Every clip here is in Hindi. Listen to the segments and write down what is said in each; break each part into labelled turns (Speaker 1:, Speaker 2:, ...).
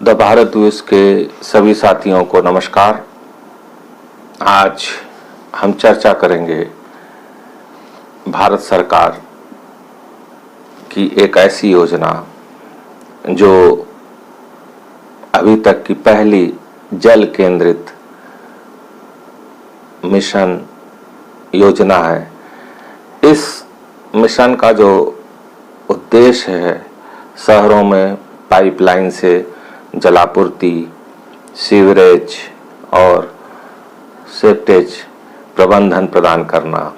Speaker 1: द भारत न्यूज के सभी साथियों को नमस्कार। आज हम चर्चा करेंगे भारत सरकार की एक ऐसी योजना जो अभी तक की पहली जल केंद्रित मिशन योजना है। इस मिशन का जो उद्देश्य है, शहरों में पाइपलाइन से जलापूर्ति, सीवरेज और सेप्टेज प्रबंधन प्रदान करना।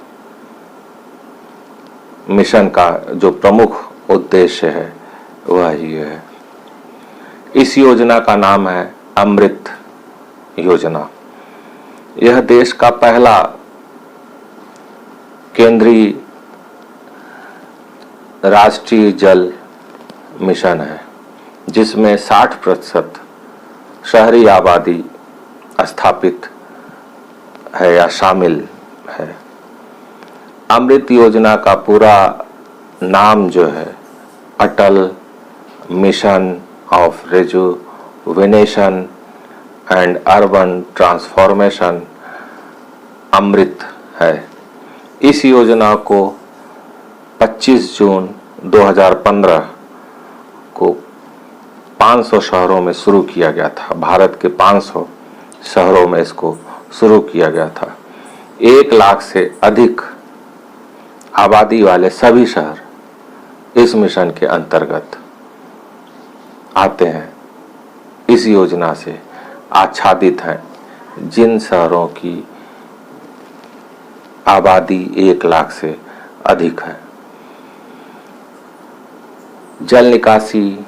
Speaker 1: मिशन का जो प्रमुख उद्देश्य है वह ही है। इस योजना का नाम है अमृत योजना। यह देश का पहला केंद्रीय राष्ट्रीय जल मिशन है, जिसमें 60% शहरी आबादी स्थापित है या शामिल है। अमृत योजना का पूरा नाम जो है Atal mission of rejuvenation and urban transformation AMRUT है। इस योजना को 25 जून 2015 को 500 शहरों में शुरू किया गया था। भारत के 500 शहरों में इसको शुरू किया गया था। 1 लाख से अधिक आबादी वाले सभी शहर इस मिशन के अंतर्गत आते हैं। इस योजना से आच्छादित हैं जिन शहरों की आबादी 1 लाख से अधिक है। जल निकासी,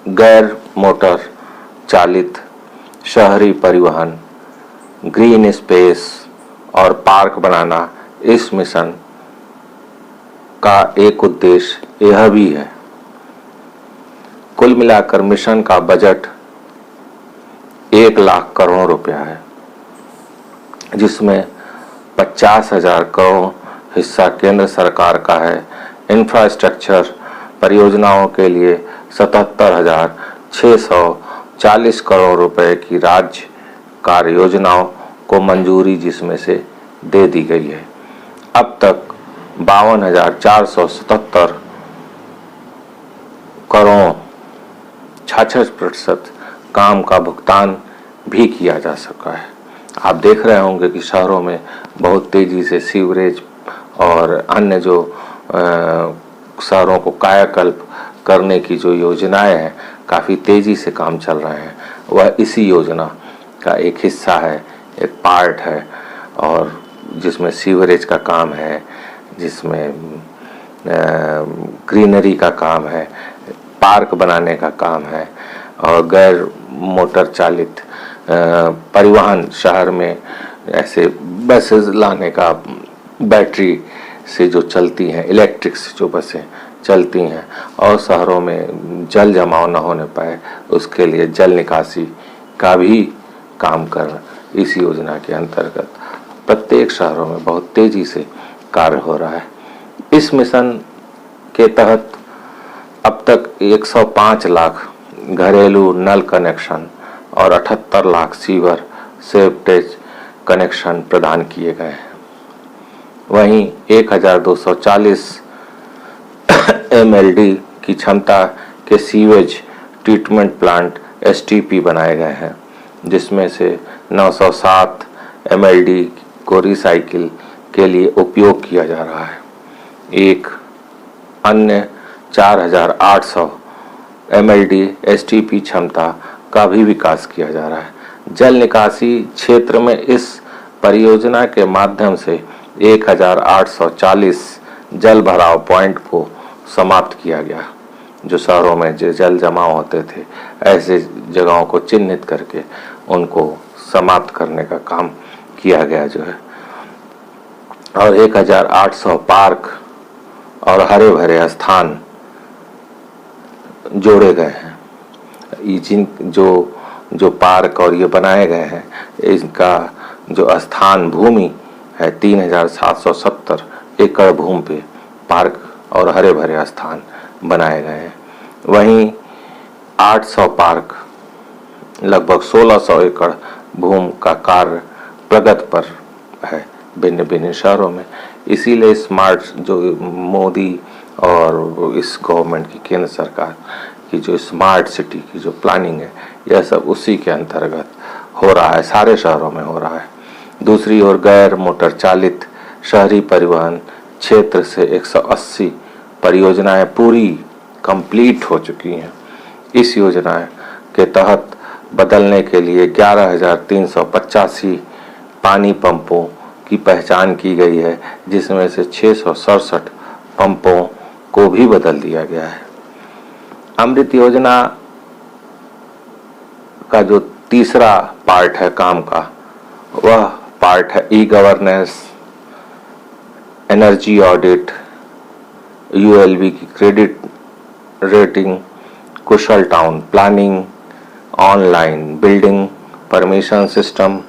Speaker 1: गैर मोटर चालित शहरी परिवहन, ग्रीन स्पेस और पार्क बनाना इस मिशन का एक उद्देश्य यह भी है। कुल मिलाकर मिशन का बजट 1 लाख करोड़ रुपया है, जिसमें 50,000 करोड़ हिस्सा केंद्र सरकार का है। इंफ्रास्ट्रक्चर परियोजनाओं के लिए 77,640 करोड़ रुपए की राज्य कार्य योजनाओं को मंजूरी जिसमें से दे दी गई है। अब तक 52,477 करोड़ 66% काम का भुगतान भी किया जा सका है। आप देख रहे होंगे कि शहरों में बहुत तेजी से सीवरेज और अन्य जो शहरों को कायाकल्प करने की जो योजनाएं हैं, काफ़ी तेजी से काम चल रहे हैं। वह इसी योजना का एक हिस्सा है, एक पार्ट है, और जिसमें सीवरेज का काम है, जिसमें ग्रीनरी का काम है, पार्क बनाने का काम है, और गैर मोटर चालित परिवहन शहर में ऐसे बसेस लाने का, बैटरी से जो चलती हैं, इलेक्ट्रिक से जो बसें चलती हैं, और शहरों में जल जमाव न होने पाए उसके लिए जल निकासी का भी काम कर इस योजना के अंतर्गत प्रत्येक शहरों में बहुत तेजी से कार्य हो रहा है। इस मिशन के तहत अब तक 105 लाख घरेलू नल कनेक्शन और 78 लाख सीवर सेप्टेज कनेक्शन प्रदान किए गए हैं। वहीं 1240 MLD की क्षमता के सीवेज ट्रीटमेंट प्लांट STP बनाए गए हैं, जिसमें से 907 MLD को रिसाइकिल के लिए उपयोग किया जा रहा है। एक अन्य 4,800 MLD STP क्षमता का भी विकास किया जा रहा है। जल निकासी क्षेत्र में इस परियोजना के माध्यम से 1,840 जल भराव पॉइंट को समाप्त किया गया। जो शहरों में जल जमाव होते थे, ऐसे जगहों को चिन्हित करके उनको समाप्त करने का काम किया गया जो है, और 1,800 पार्क और हरे भरे स्थान जोड़े गए हैं। जिन जो पार्क और ये बनाए गए हैं, इनका जो स्थान भूमि है 3,770 एकड़ भूमि पे पार्क और हरे भरे स्थान बनाए गए हैं। वहीं 800 पार्क, लगभग 1600 एकड़ भूमि का कार्य प्रगति पर है भिन्न भिन्न शहरों में। इसीलिए स्मार्ट जो मोदी और इस गवर्नमेंट की, केंद्र सरकार की जो स्मार्ट सिटी की जो प्लानिंग है, यह सब उसी के अंतर्गत हो रहा है, सारे शहरों में हो रहा है। दूसरी ओर गैर मोटर चालित शहरी परिवहन क्षेत्र से 180 परियोजनाएं पूरी कंप्लीट हो चुकी हैं। इस योजना के तहत बदलने के लिए 11,385 पानी पंपों की पहचान की गई है, जिसमें से 667 पंपों को भी बदल दिया गया है। अमृत योजना का जो तीसरा पार्ट है काम का, वह पार्ट है E governance, energy audit, ULB की क्रेडिट रेटिंग, कुशल town planning, online building permission system,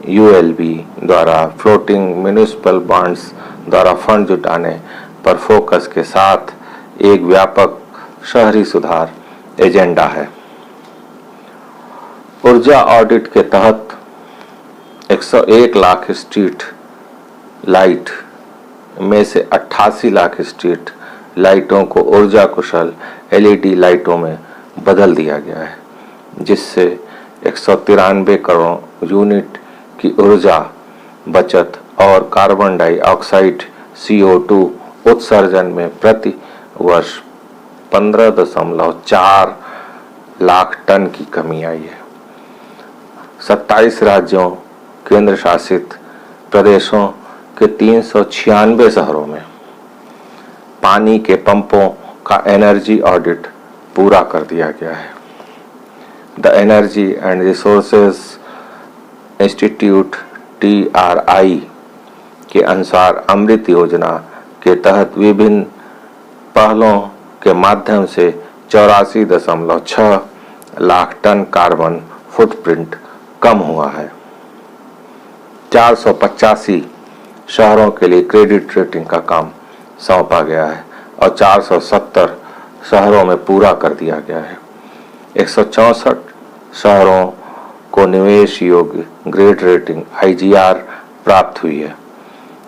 Speaker 1: ULB द्वारा फ्लोटिंग म्युनिसिपल बॉन्ड्स द्वारा फंड जुटाने पर फोकस के साथ एक व्यापक शहरी सुधार एजेंडा है। ऊर्जा ऑडिट के तहत 101 लाख स्ट्रीट लाइट में से 88 लाख स्ट्रीट लाइटों को ऊर्जा कुशल एलईडी लाइटों में बदल दिया गया है, जिससे 193 करोड़ यूनिट की ऊर्जा बचत और कार्बन डाइऑक्साइड CO2 उत्सर्जन में प्रति वर्ष 15.4 लाख टन की कमी आई है। 27 राज्यों, केंद्र शासित प्रदेशों के 396 शहरों में पानी के पंपों का एनर्जी ऑडिट पूरा कर दिया गया है। The energy and resources institute TRI के अनुसार अमृत योजना के तहत विभिन्न पहलों के माध्यम से 84.6 लाख टन कार्बन फुटप्रिंट कम हुआ है। 485 शहरों के लिए क्रेडिट रेटिंग का काम सौंपा गया है और 470 शहरों में पूरा कर दिया गया है। 164 शहरों को निवेश योग्य ग्रेड रेटिंग IGR प्राप्त हुई है,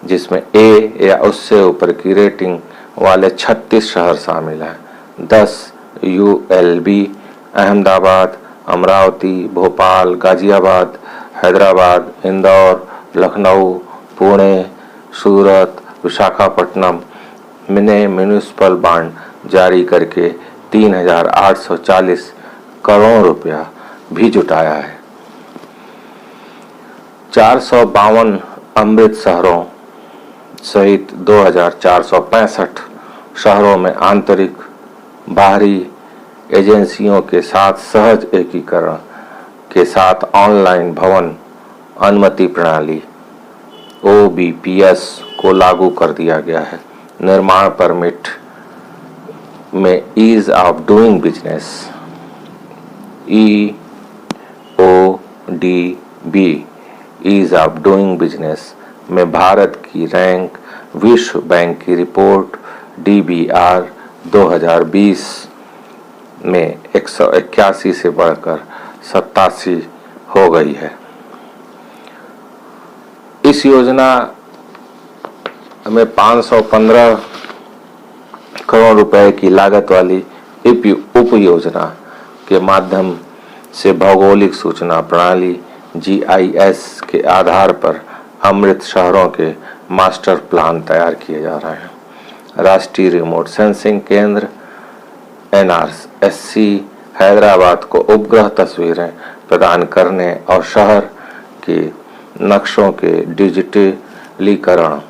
Speaker 1: जिसमें A या उससे ऊपर की रेटिंग वाले 36 शहर शामिल हैं। 10 ULB अहमदाबाद, अमरावती, भोपाल, गाजियाबाद, हैदराबाद, इंदौर, लखनऊ, पुणे, सूरत, विशाखापट्टनम ने म्युनिसिपल बॉन्ड जारी करके 3,840 करोड़ रुपया भी जुटाया है। 452 अमृत शहरों सहित 2,465 शहरों में आंतरिक बाहरी एजेंसियों के साथ सहज एकीकरण के साथ ऑनलाइन भवन अनुमति प्रणाली OBPS को लागू कर दिया गया है। निर्माण परमिट में ease of doing business EODB ease of doing business में भारत की रैंक विश्व बैंक की रिपोर्ट DBR 2020 में 181 से बढ़कर 87 हो गई है। इस योजना में 515 करोड़ रुपए की लागत वाली उप योजना के माध्यम से भौगोलिक सूचना प्रणाली GIS के आधार पर अमृत शहरों के मास्टर प्लान तैयार किए जा रहे हैं। राष्ट्रीय रिमोट सेंसिंग केंद्र NRSC हैदराबाद को उपग्रह तस्वीरें प्रदान करने और शहर के नक्शों के डिजिटलीकरण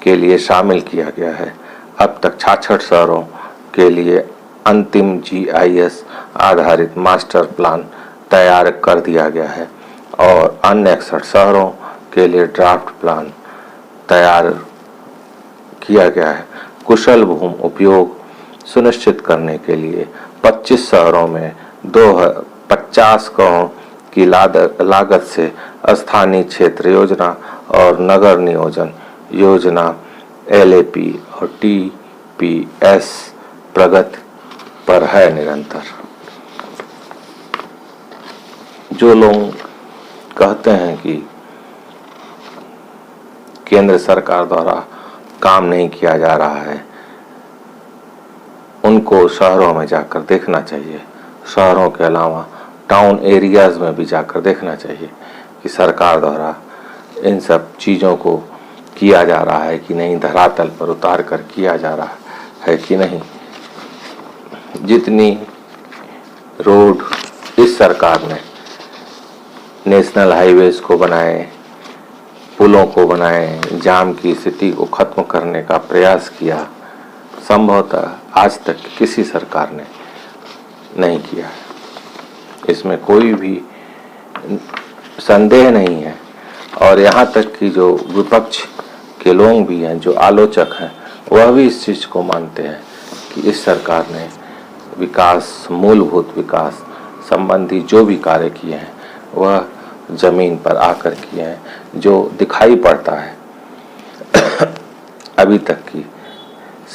Speaker 1: के लिए शामिल किया गया है। अब तक 66 शहरों के लिए अंतिम GIS आधारित मास्टर प्लान तैयार कर दिया गया है और अन्य 61 शहरों के लिए ड्राफ्ट प्लान तैयार किया गया है। कुशल भूमि उपयोग सुनिश्चित करने के लिए 25 शहरों में 50 करोड़ की लागत से स्थानीय क्षेत्र योजना और नगर नियोजन योजना LAP और TPS प्रगति पर है निरंतर। जो लोग कहते हैं कि केंद्र सरकार द्वारा काम नहीं किया जा रहा है, उनको शहरों में जाकर देखना चाहिए। शहरों के अलावा टाउन एरियाज में भी जाकर देखना चाहिए कि सरकार द्वारा इन सब चीज़ों को किया जा रहा है कि नहीं, धरातल पर उतार कर किया जा रहा है कि नहीं। जितनी रोड इस सरकार ने नेशनल हाईवेज को बनाए, पुलों को बनाए, जाम की स्थिति को खत्म करने का प्रयास किया, संभवतः आज तक किसी सरकार ने नहीं किया है। इसमें कोई भी संदेह नहीं है। और यहाँ तक कि जो विपक्ष के लोग भी हैं, जो आलोचक हैं, वह भी इस चीज़ को मानते हैं कि इस सरकार ने विकास, मूलभूत विकास संबंधी जो भी कार्य किए हैं वह जमीन पर आकर किए हैं, जो दिखाई पड़ता है। अभी तक की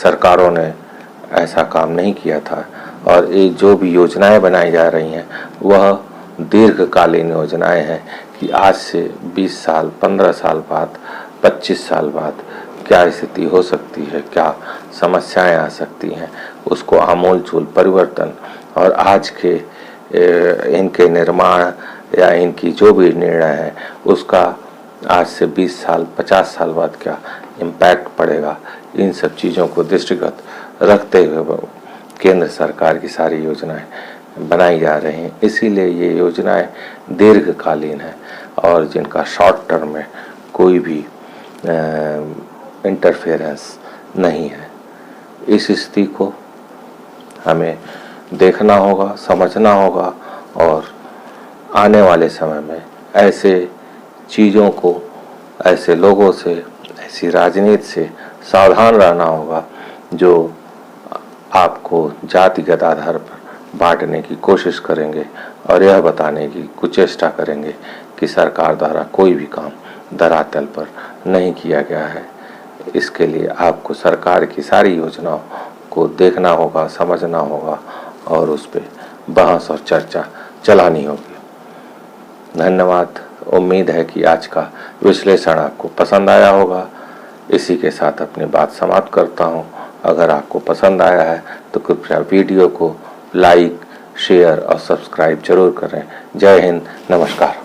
Speaker 1: सरकारों ने ऐसा काम नहीं किया था। और ये जो भी योजनाएं बनाई जा रही हैं वह दीर्घकालीन योजनाएं हैं कि आज से 20 साल, 15 साल बाद, 25 साल बाद क्या स्थिति हो सकती है, क्या समस्याएं आ सकती हैं, उसको आमूलचूल परिवर्तन और आज के इनके निर्माण या इनकी जो भी निर्णय है उसका आज से 20 साल, 50 साल बाद क्या इम्पैक्ट पड़ेगा, इन सब चीज़ों को दृष्टिगत रखते हुए केंद्र सरकार की सारी योजनाएं बनाई जा रही हैं। इसीलिए ये योजनाएं दीर्घकालीन हैं और जिनका शॉर्ट टर्म में कोई भी इंटरफेरेंस नहीं है। इस स्थिति को हमें देखना होगा, समझना होगा और आने वाले समय में ऐसे चीज़ों को, ऐसे लोगों से, ऐसी राजनीति से सावधान रहना होगा जो आपको जातिगत आधार पर बांटने की कोशिश करेंगे और यह बताने की कुचेष्टा करेंगे कि सरकार द्वारा कोई भी काम धरातल पर नहीं किया गया है। इसके लिए आपको सरकार की सारी योजनाओं को देखना होगा, समझना होगा और उस पर बहस और चर्चा चलानी होगी। धन्यवाद। उम्मीद है कि आज का विश्लेषण आपको पसंद आया होगा। इसी के साथ अपनी बात समाप्त करता हूँ। अगर आपको पसंद आया है तो कृपया वीडियो को लाइक, शेयर और सब्सक्राइब जरूर करें। जय हिंद, नमस्कार।